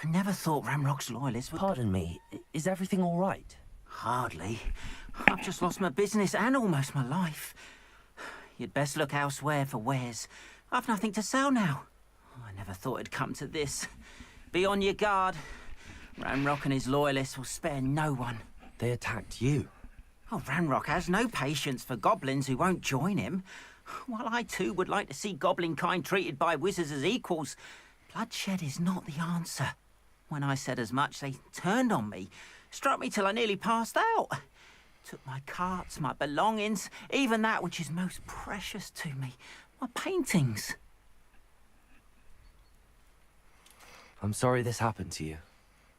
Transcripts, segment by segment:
never thought Ramrock's loyalists would... Pardon me, is everything all right? Hardly. I've just lost my business and almost my life. You'd best look elsewhere for wares. I've nothing to sell now. I never thought it'd come to this. Be on your guard. Ramrock and his loyalists will spare no one. They attacked you. Oh, Ranrock has no patience for goblins who won't join him. While I too would like to see goblin kind treated by wizards as equals, bloodshed is not the answer. When I said as much, they turned on me, struck me till I nearly passed out. Took my carts, my belongings, even that which is most precious to me, my paintings. I'm sorry this happened to you.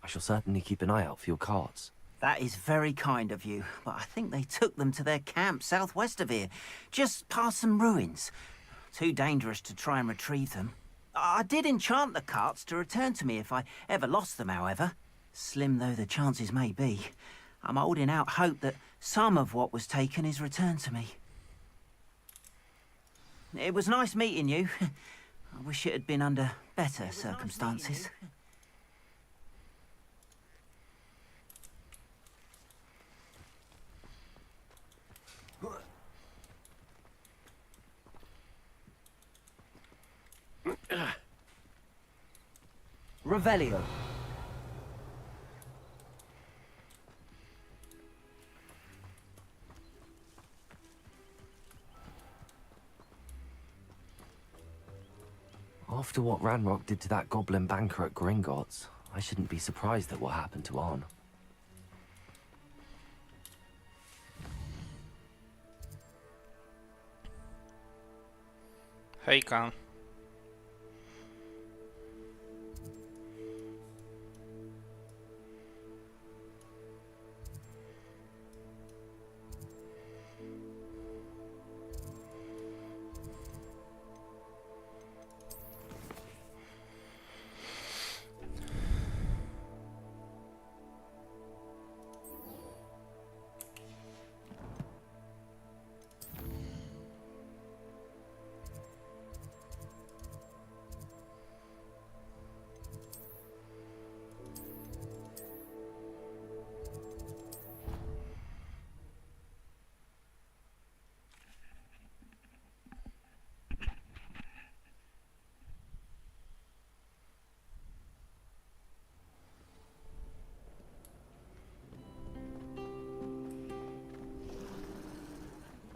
I shall certainly keep an eye out for your carts. That is very kind of you, but I think they took them to their camp southwest of here, just past some ruins. Too dangerous to try and retrieve them. I did enchant the carts to return to me if I ever lost them, however. Slim though the chances may be, I'm holding out hope that some of what was taken is returned to me. It was nice meeting you. I wish it had been under better circumstances. Revelio. After what Ranrock did to that goblin banker at Gringotts, I shouldn't be surprised at what happened to Arn. Hejka.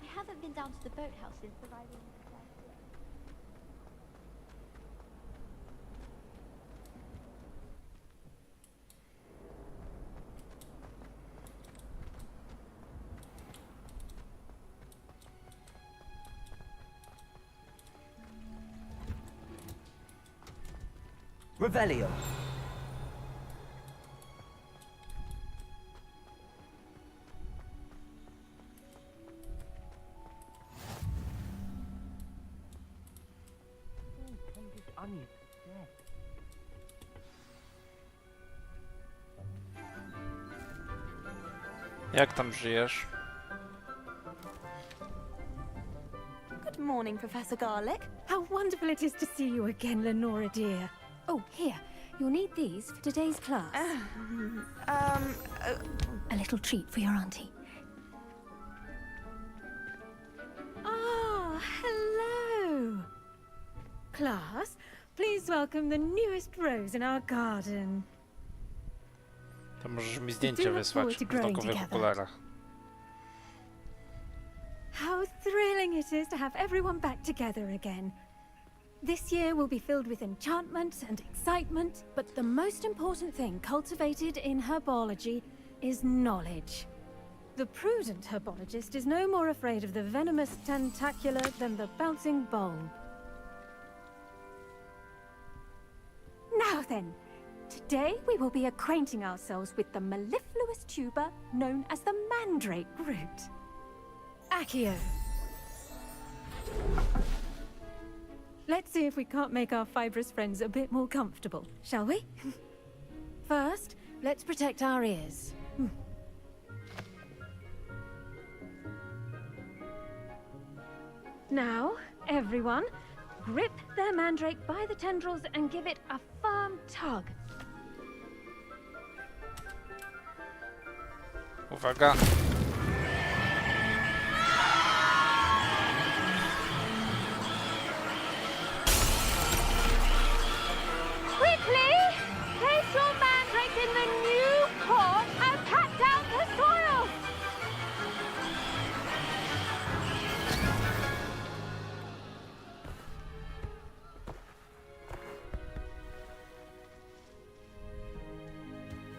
I haven't been down to the boathouse since arriving last year. Revelio. Jak tam żyjesz? Good morning, Professor Garlick. How wonderful it is to see you again, Lenora dear. Oh, here. You'll need these for today's class. A little treat for your auntie. Ah, hello. Class, please welcome the newest rose in our garden. To możesz mi zdjęcie wysłać w blokowych okularach. How thrilling it is to have everyone back together again. This year will be filled with enchantment and excitement, but the most important thing cultivated in herbology is knowledge. The prudent herbologist is no more afraid of the venomous tentacular than the bouncing bulb. Now then, today we will be acquainting ourselves with the mellifluous tuber known as the mandrake root. Accio. Let's see if we can't make our fibrous friends a bit more comfortable, shall we? First, let's protect our ears. Now, everyone, grip their mandrake by the tendrils and give it a firm tug. Uwaga. Quickly! Place your mandrake in the new pot and pat down the soil!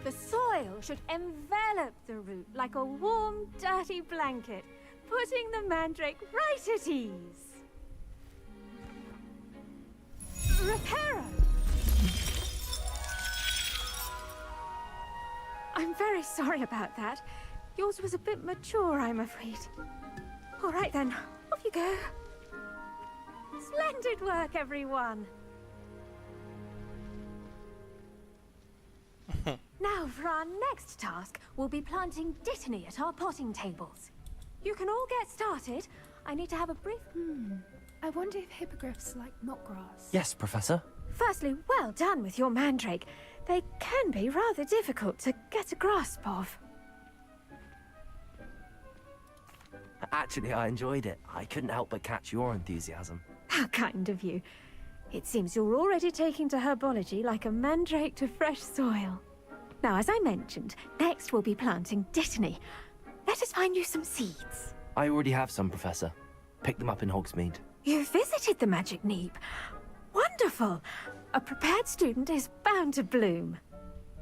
The soil should envelop the root like a warm, dirty blanket, putting the mandrake right at ease. Reparo! I'm very sorry about that. Yours was a bit mature, I'm afraid. All right then, off you go. Splendid work, everyone. Now for our next task, we'll be planting dittany at our potting tables. You can all get started. I need to have a brief... I wonder if hippogriffs like knotgrass. Yes, Professor. Firstly, well done with your mandrake. They can be rather difficult to get a grasp of. Actually, I enjoyed it. I couldn't help but catch your enthusiasm. How kind of you. It seems you're already taking to herbology like a mandrake to fresh soil. Now, as I mentioned, next we'll be planting dittany. Let us find you some seeds. I already have some, Professor. Picked them up in Hogsmeade. You visited the Magic Neep. Wonderful! A prepared student is bound to bloom.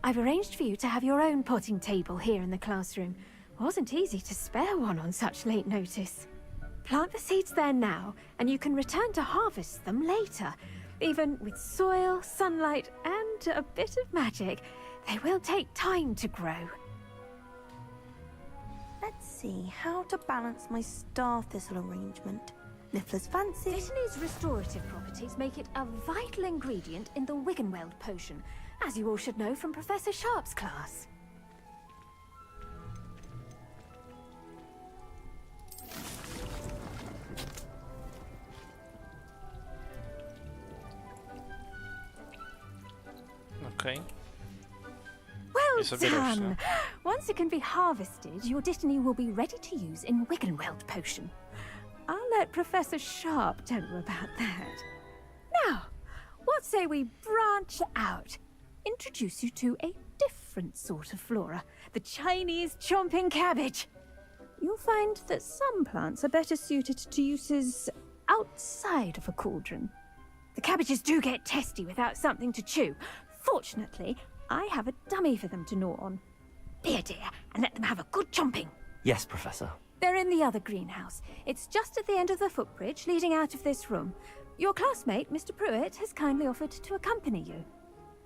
I've arranged for you to have your own potting table here in the classroom. Wasn't easy to spare one on such late notice. Plant the seeds there now, and you can return to harvest them later. Even with soil, sunlight, and a bit of magic, they will take time to grow. Let's see how to balance my star thistle arrangement. Niffler's fancy. Dittany's restorative properties make it a vital ingredient in the Wiggenweld potion, as you all should know from Professor Sharp's class. Okej. Well I sobie done! rośnie. Once it can be harvested, your dittany will be ready to use in Wiggenweld potion. I'll let Professor Sharp tell you about that. Now, what say we branch out? Introduce you to a different sort of flora, the Chinese chomping cabbage. You'll find that some plants are better suited to uses outside of a cauldron. The cabbages do get testy without something to chew. Fortunately, I have a dummy for them to gnaw on. Be a dear and let them have a good chomping. Yes, Professor. They're in the other greenhouse. It's just at the end of the footbridge leading out of this room. Your classmate, Mr. Pruitt, has kindly offered to accompany you.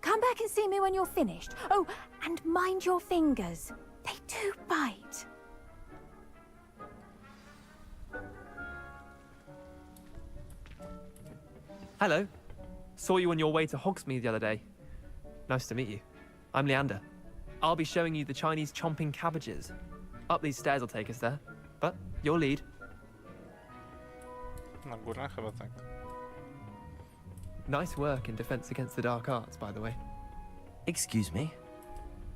Come back and see me when you're finished. Oh, and mind your fingers. They do bite. Hello. Saw you on your way to Hogsmeade the other day. Nice to meet you. I'm Leander. I'll be showing you the Chinese chomping cabbages. Up these stairs will take us there. But your lead. Na górę? Chyba tak. Nice work in Defense Against the Dark Arts, by the way. Excuse me?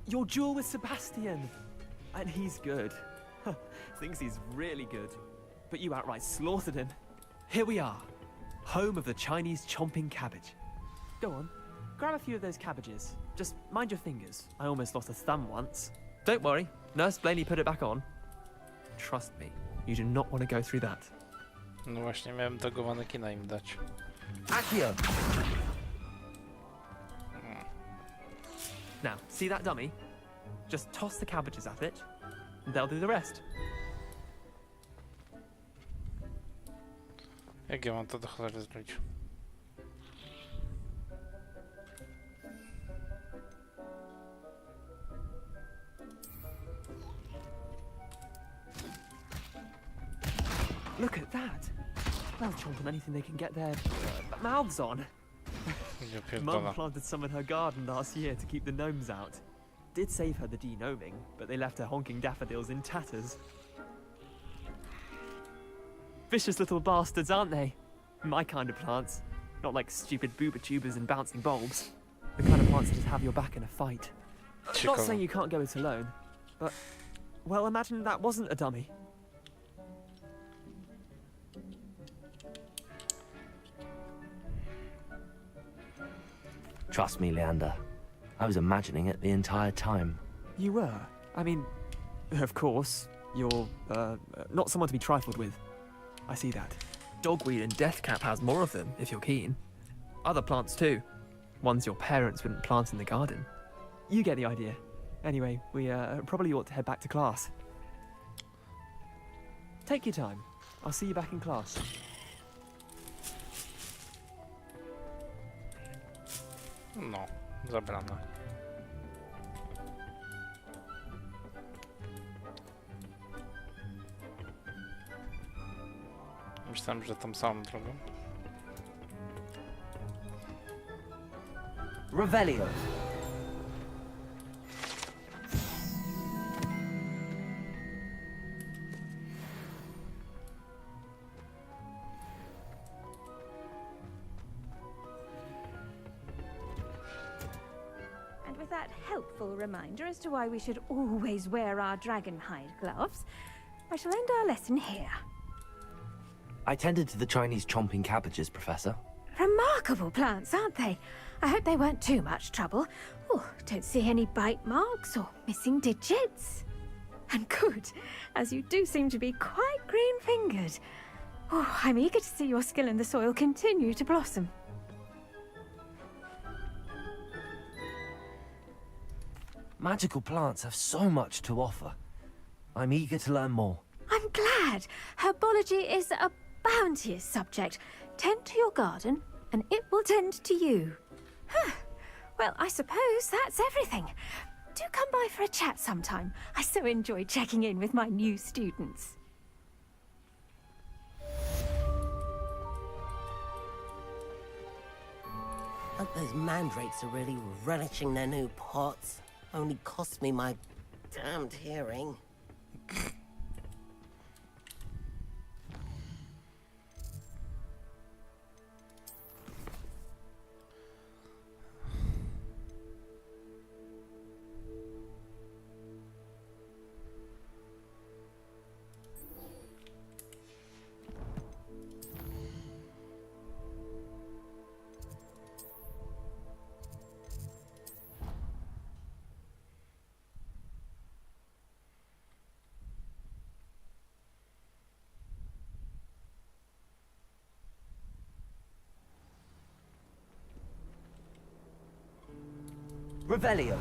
Your duel with Sebastian! And he's good. Thinks he's really good. But you outright slaughtered him. Here we are. Home of the Chinese chomping cabbage. Go on. Grab a few of those cabbages. Just mind your fingers. I almost lost a thumb once. Don't worry. Nurse Blaney put it back on. Trust me. You do not want to go through that. No właśnie, miałem tego manekina im dać. Accio! Now, see that dummy? Just toss the cabbages at it, and they'll do the rest. Jak ja mam to do cholery zrobić? Look at that! They'll chomp on anything they can get their mouths on. Ja Mum pierdolę. planted some in her garden last year to keep the gnomes out. Did save her the de-gnoming, but they left her honking daffodils in tatters. Vicious little bastards, aren't they? My kind of plants. Not like stupid booba tubers and bouncing bulbs. The kind of plants that just have your back in a fight. Not Ciekawe. saying you can't go it alone, but Well, imagine that wasn't a dummy. Trust me, Leander. I was imagining it the entire time. You were? I mean, of course, you're, not someone to be trifled with. I see that. Dogweed and deathcap has more of them, if you're keen. Other plants too. Ones your parents wouldn't plant in the garden. You get the idea. Anyway, we, probably ought to head back to class. Take your time. I'll see you back in class. No, zabrane. Myślałem, że tą samą drogą. Revelio. And with that helpful reminder as to why we should always wear our dragonhide gloves, I shall end our lesson here. I tended to the Chinese chomping cabbages, Professor. Remarkable plants, aren't they? I hope they weren't too much trouble. Oh, don't see any bite marks or missing digits. And good, as you do seem to be quite green-fingered. Oh, I'm eager to see your skill in the soil continue to blossom. Magical plants have so much to offer. I'm eager to learn more. I'm glad. Herbology is a bounteous subject. Tend to your garden, and it will tend to you. Huh. Well, I suppose that's everything. Do come by for a chat sometime. I so enjoy checking in with my new students. Hope those mandrakes are really relishing their new pots. Only cost me my damned hearing. Revelio.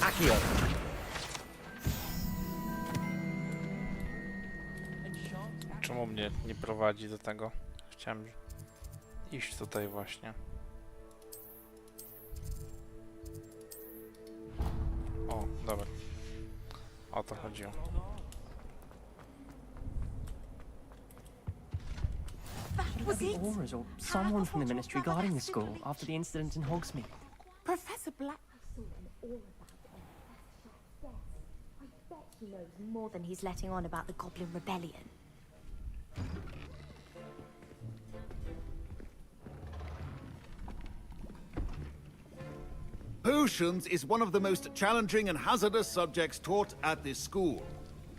Accio. Czemu mnie nie prowadzi do tego? Chciałem iść tutaj właśnie. O, dobra. O to chodziło. Was it? Auras or someone from the ministry guarding the school after the incident in Hogsmeade. Professor Black... I saw an aura about it on the I bet he knows more than he's letting on about the Goblin Rebellion. Potions is one of the most challenging and hazardous subjects taught at this school.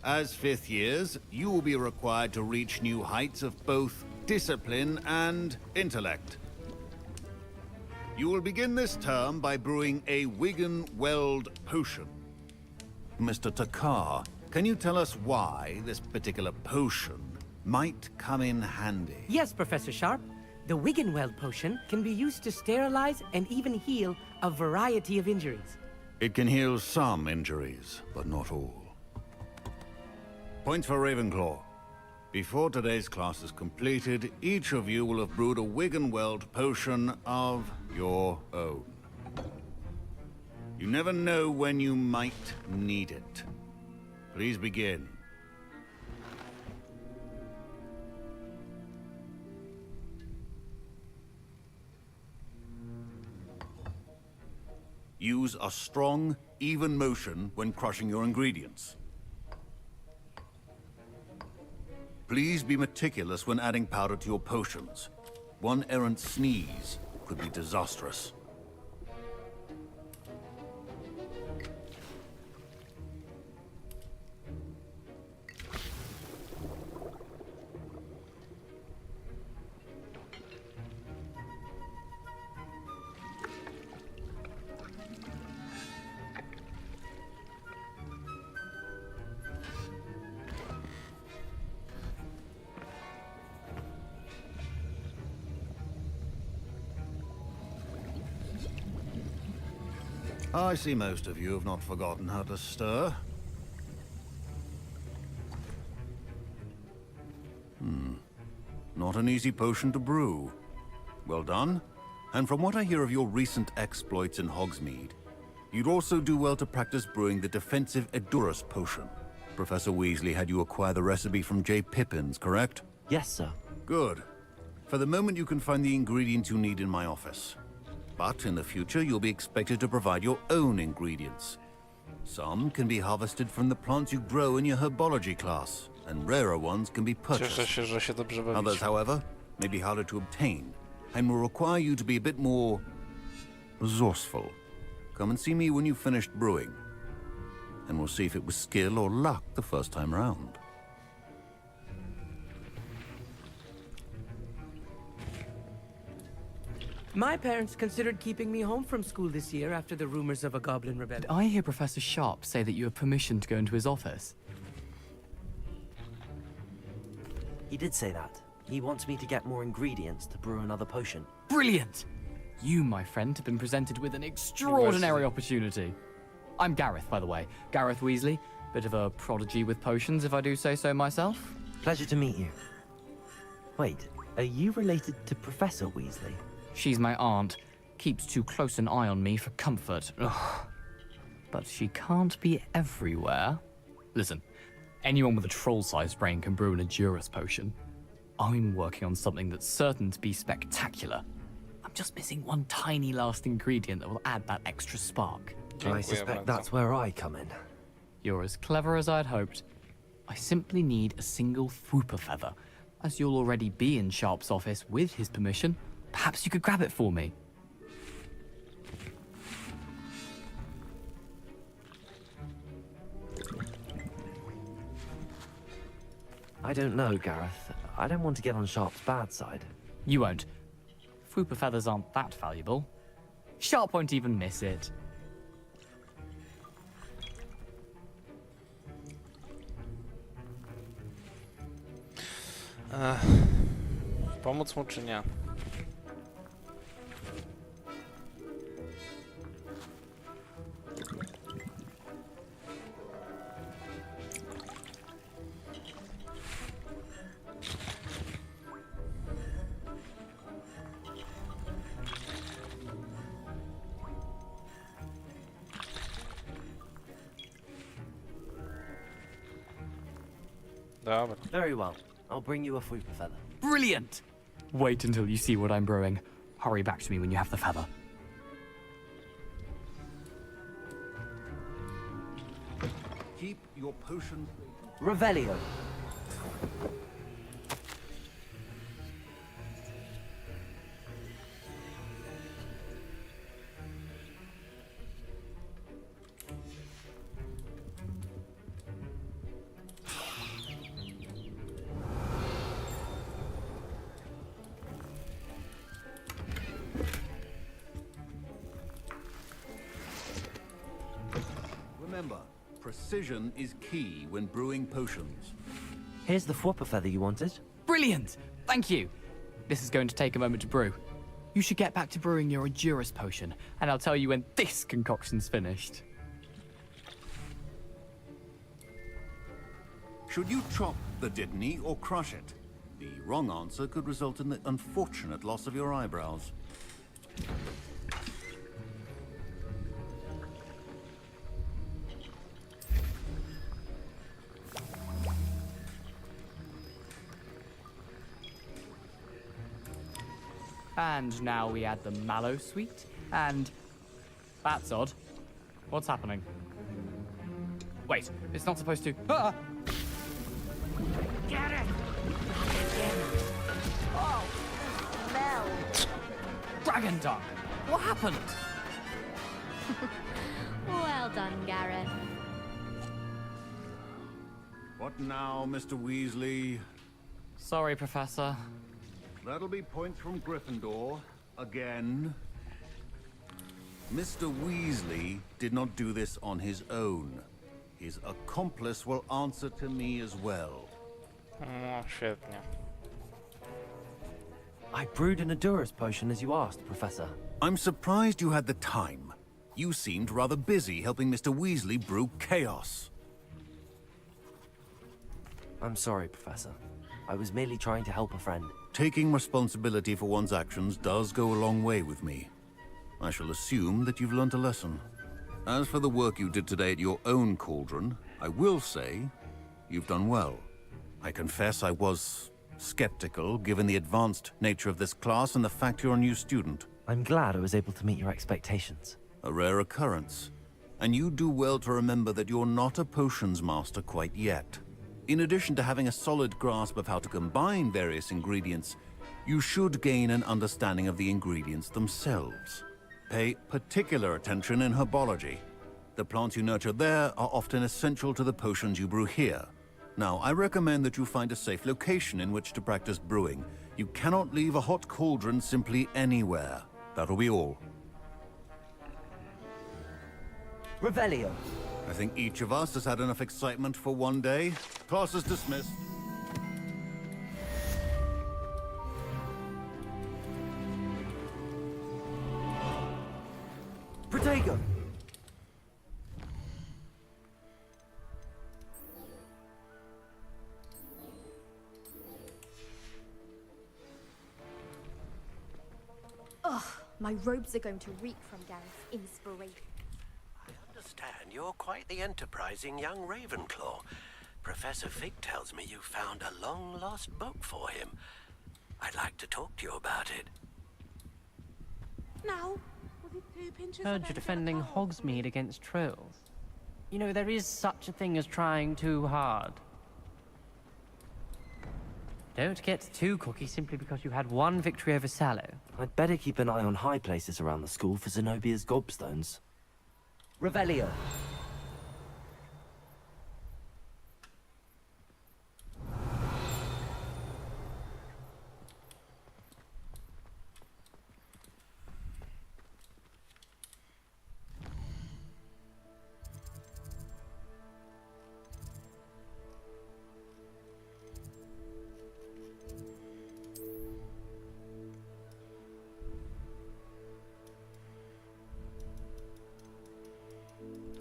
As fifth years, you will be required to reach new heights of both discipline and intellect. You will begin this term by brewing a Wigan-Weld potion. Mr. Takar, can you tell us why this particular potion might come in handy? Yes, Professor Sharp. The Wigan-Weld potion can be used to sterilize and even heal a variety of injuries. It can heal some injuries, but not all. Points for Ravenclaw. Before today's class is completed, each of you will have brewed a Wigan-Weld potion of your own. You never know when you might need it. Please begin. Use a strong, even motion when crushing your ingredients. Please be meticulous when adding powder to your potions. One errant sneeze could be disastrous. I see most of you have not forgotten how to stir. Not an easy potion to brew. Well done. And from what I hear of your recent exploits in Hogsmeade, you'd also do well to practice brewing the defensive Edurus potion. Professor Weasley had you acquire the recipe from J. Pippins, correct? Yes, sir. Good. For the moment, you can find the ingredients you need in my office. But in the future, you'll be expected to provide your own ingredients. Some can be harvested from the plants you grow in your herbology class, and rarer ones can be purchased. Cieszę się, że się dobrze bawicie. Others, however, may be harder to obtain, and will require you to be a bit more resourceful. Come and see me when you've finished brewing, and we'll see if it was skill or luck the first time round. My parents considered keeping me home from school this year after the rumors of a goblin rebellion. Did I hear Professor Sharp say that you have permission to go into his office? He did say that. He wants me to get more ingredients to brew another potion. Brilliant! You, my friend, have been presented with an extraordinary opportunity. I'm Gareth, by the way. Gareth Weasley. Bit of a prodigy with potions, if I do say so myself. Pleasure to meet you. Wait, are you related to Professor Weasley? She's my aunt. Keeps too close an eye on me for comfort. Ugh. But she can't be everywhere. Listen, anyone with a troll-sized brain can brew an Edurus potion. I'm working on something that's certain to be spectacular. I'm just missing one tiny last ingredient that will add that extra spark. I suspect that's where I come in. You're as clever as I'd hoped. I simply need a single Fwooper feather. As you'll already be in Sharp's office with his permission, perhaps you could grab it for me. I don't know, Gareth. I don't want to get on Sharp's bad side. You won't. Fwooper feathers aren't that valuable. Sharp won't even miss it. Pomóc mu czy nie? Dobra. Very well. I'll bring you a Fwooper feather. Brilliant! Wait until you see what I'm brewing. Hurry back to me when you have the feather. Keep your potion. Revelio. Remember, precision is key when brewing potions. Here's the Fwooper feather you wanted. Brilliant! Thank you! This is going to take a moment to brew. You should get back to brewing your Edurus potion, and I'll tell you when this concoction's finished. Should you chop the Dittany or crush it? The wrong answer could result in the unfortunate loss of your eyebrows. And now we add the mallow sweet, and... That's odd. What's happening? Wait, it's not supposed to... Ah! Gareth! again done? What happened? Well done, Gareth. What now, Mr. Weasley? Sorry, Professor. That'll be points from Gryffindor. Again. Mr. Weasley did not do this on his own. His accomplice will answer to me as well. No, świetnie. I brewed an Adurus potion as you asked, Professor. I'm surprised you had the time. You seemed rather busy helping Mr. Weasley brew chaos. I'm sorry, Professor. I was merely trying to help a friend. Taking responsibility for one's actions does go a long way with me. I shall assume that you've learnt a lesson. As for the work you did today at your own cauldron, I will say you've done well. I confess I was skeptical, given the advanced nature of this class and the fact you're a new student. I'm glad I was able to meet your expectations. A rare occurrence. And you do well to remember that you're not a potions master quite yet. In addition to having a solid grasp of how to combine various ingredients, you should gain an understanding of the ingredients themselves. Pay particular attention in herbology. The plants you nurture there are often essential to the potions you brew here. Now, I recommend that you find a safe location in which to practice brewing. You cannot leave a hot cauldron simply anywhere. That'll be all. Revelio. I think each of us has had enough excitement for one day. Class is dismissed. Protego! Ugh, my robes are going to reek from Gareth's inspiration. I understand you're quite the enterprising young Ravenclaw. Professor Fig tells me you found a long-lost book for him. I'd like to talk to you about it. Now, was it 2 pinches Heard of you're defending extra Hogsmeade against trolls. You know, there is such a thing as trying too hard. Don't get too cocky simply because you had one victory over Sallow. I'd better keep an eye on high places around the school for Zenobia's gobstones. Revelio.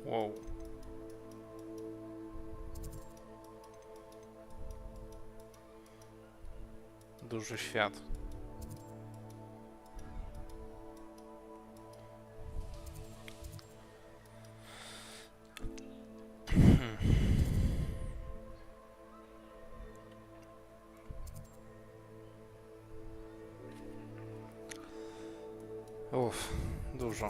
Wow. Duży świat. Uff, dużo.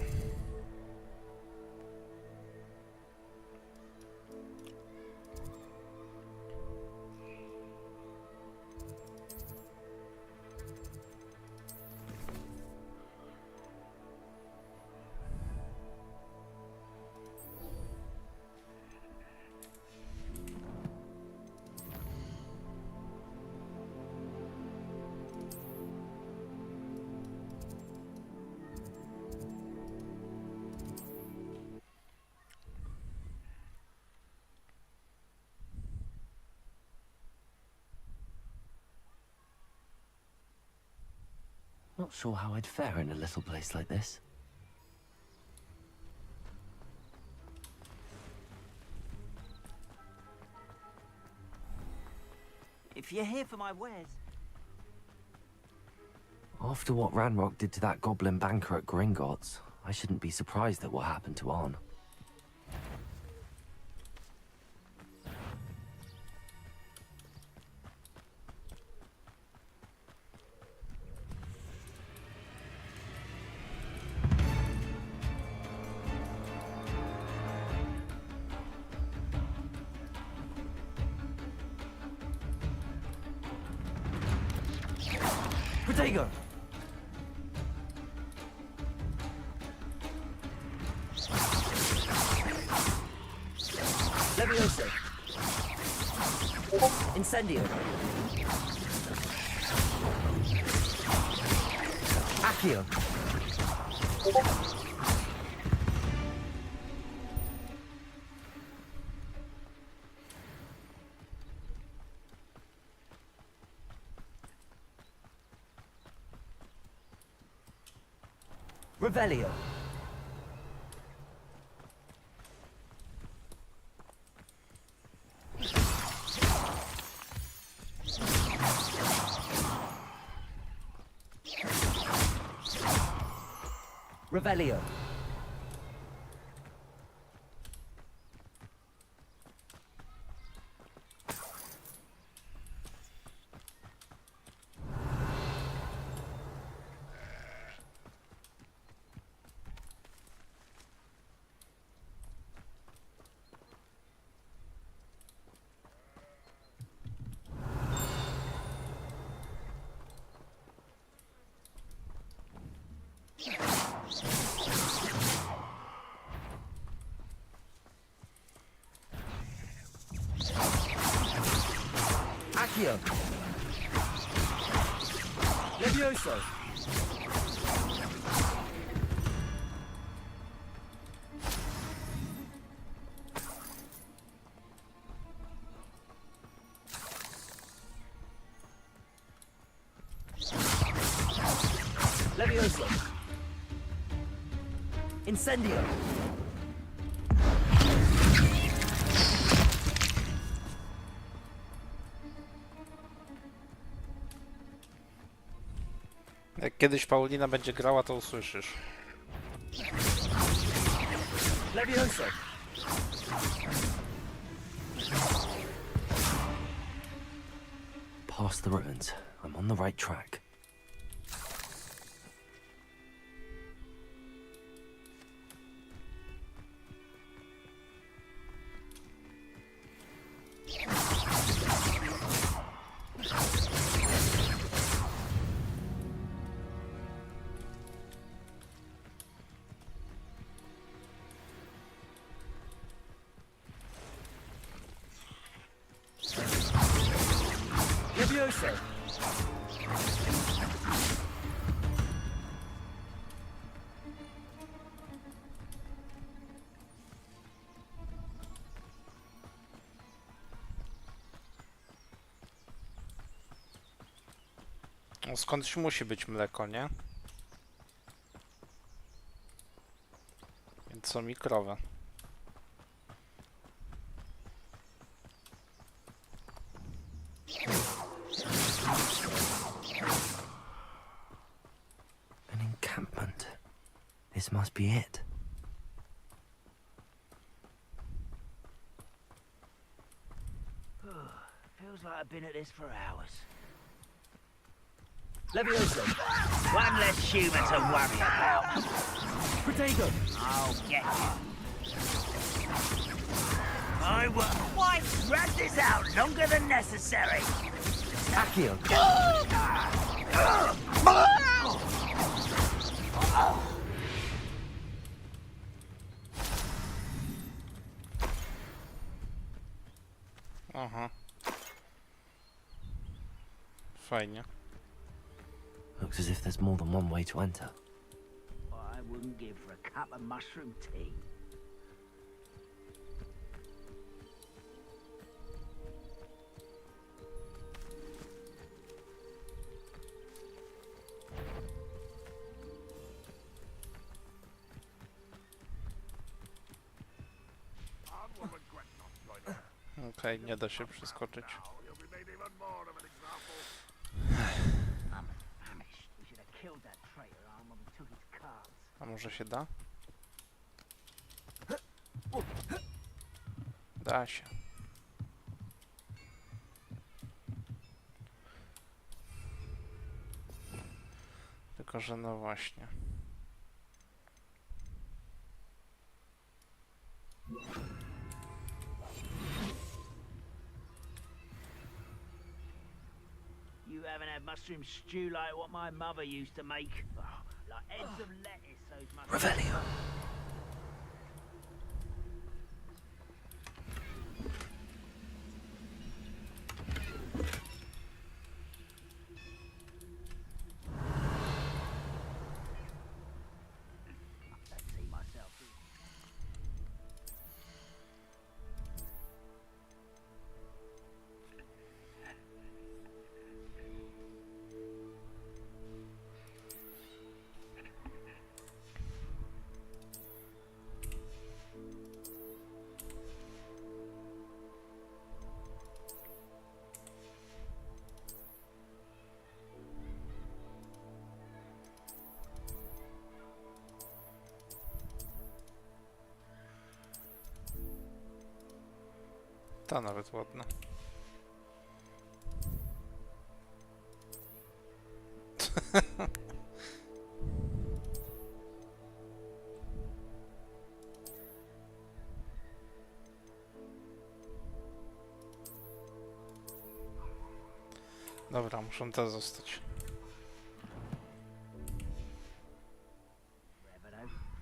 Not sure how I'd fare in a little place like this. If you're here for my wares... After what Ranrock did to that goblin banker at Gringotts, I shouldn't be surprised at what happened to Arn. Protego! Incendio. Accio. Revelio. Revelio. Accio. Levioso. Levioso. Incendio. Jak kiedyś Paulina będzie grała, to usłyszysz. Levioso. Past the ruins. I'm on the right track. Levioso. No, skądś musi być mleko, nie? Więc są i krowy. An encampment. This must be it. Feels like I've been at this for hours. Levioso. One less human to worry about. Protego. I'll get you. Why drag this out longer than necessary? Accio. Aha. Fajnie. Looks as if there's more than one way to enter. I wouldn't give for a cup of mushroom tea. Okej, nie da się przeskoczyć. A może się da? Da się. Tylko że no właśnie. You haven't had mushroom stew like what my mother used to make. Oh, like heads of lettuce, those mushrooms. Revelio. Ta nawet ładna. Dobra, muszę te zostać.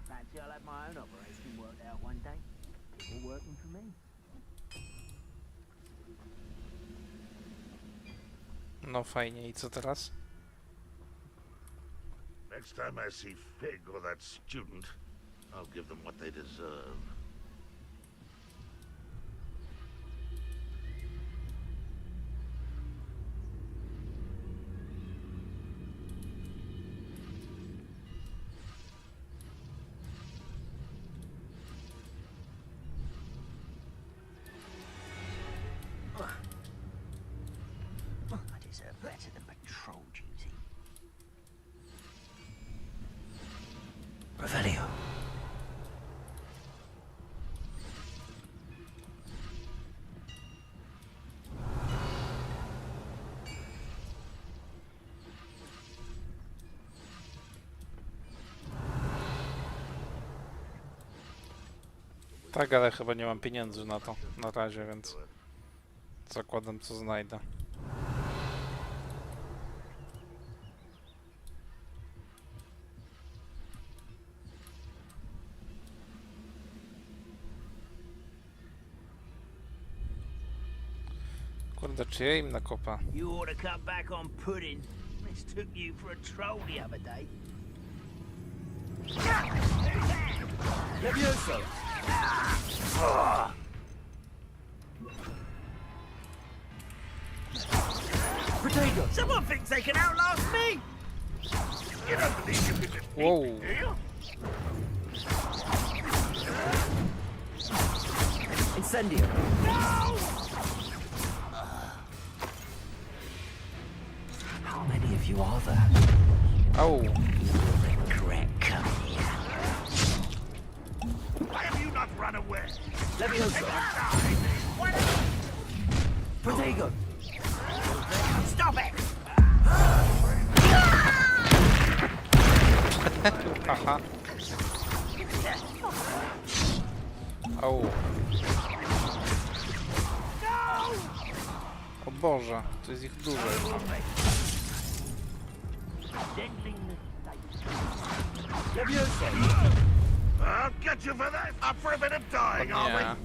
Fancy I'll have my own operation worked out one day. All working for me. No fajnie, i co teraz? Next time I see Fig or that student, I'll give them what they deserve. I deserve better than patrol duty. Revelio. Tak, ale chyba nie mam pieniędzy na to na razie, więc zakładam, co znajdę. Kurde, czy ja im nakopa? You ought to cut back on pudding. Mistook you for a troll the other day. Levioso! Potato! Someone thinks they can outlast me! You don't believe you can defeat Whoa. me, do you? Incendio! How many of you are there? Au! Regret coming here. Why have you not run away? Levioso! Potato! Stop it! Haha. Au. O Boże, to jest ich dużo. Levioso! I'll get you for that. Up for a bit of dying, are we? Nie.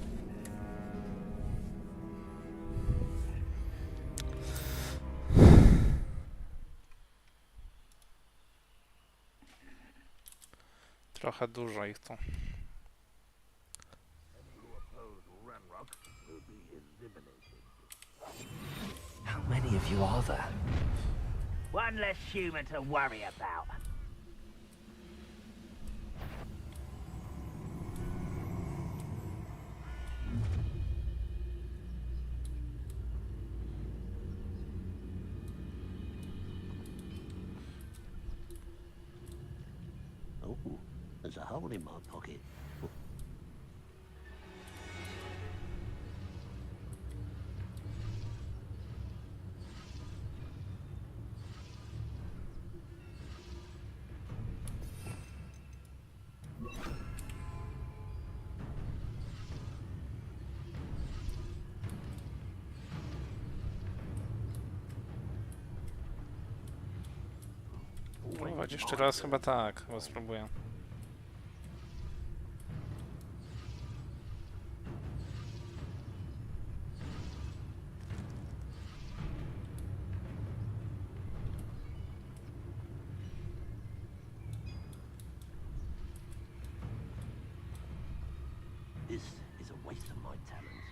Trochę dużo ich tu. How many of you are there? One less human to worry about. Oh, there's a hole in my pocket. Próbować jeszcze raz, chyba tak, chyba spróbuję. This is a waste of my talents.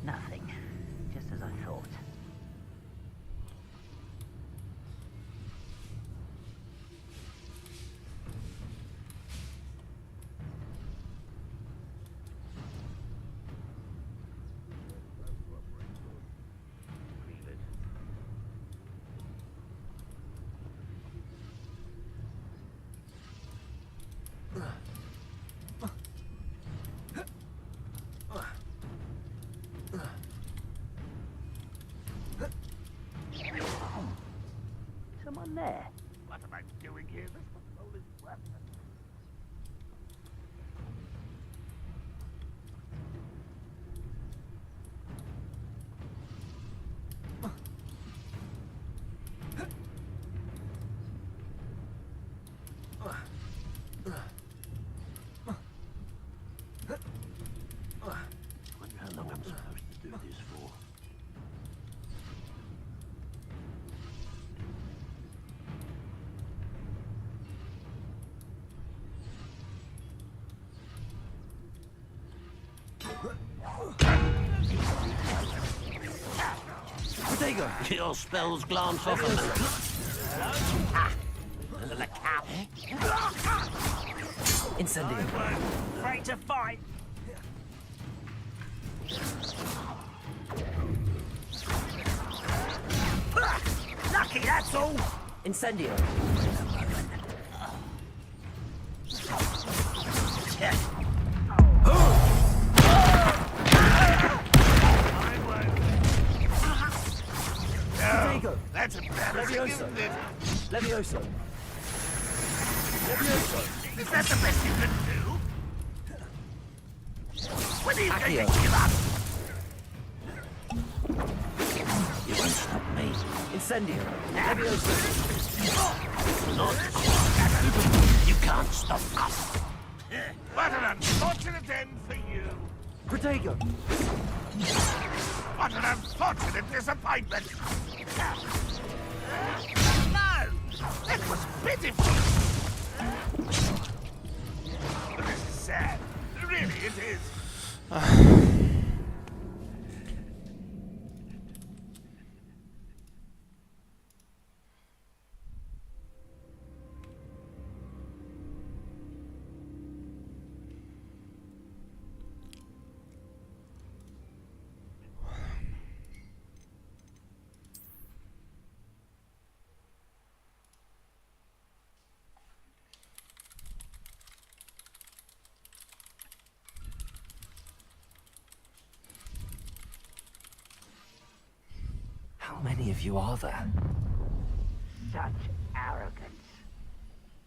Nothing. Just as I thought. do this for? Protego! Your spells glance off of them. Incendio. Afraid to fight. Lucky, that's all. Incendio. Protego. That's embarrassing, isn't it? Levioso. Levioso. Is that the best you can do? When are you going to Accio. give up? You won't stop me. Incendio. Levioso. You can't stop us. What an unfortunate end for you. Protego. What an unfortunate disappointment. No! That was pitiful. This is sad. Really, it is. How many of you are there? Such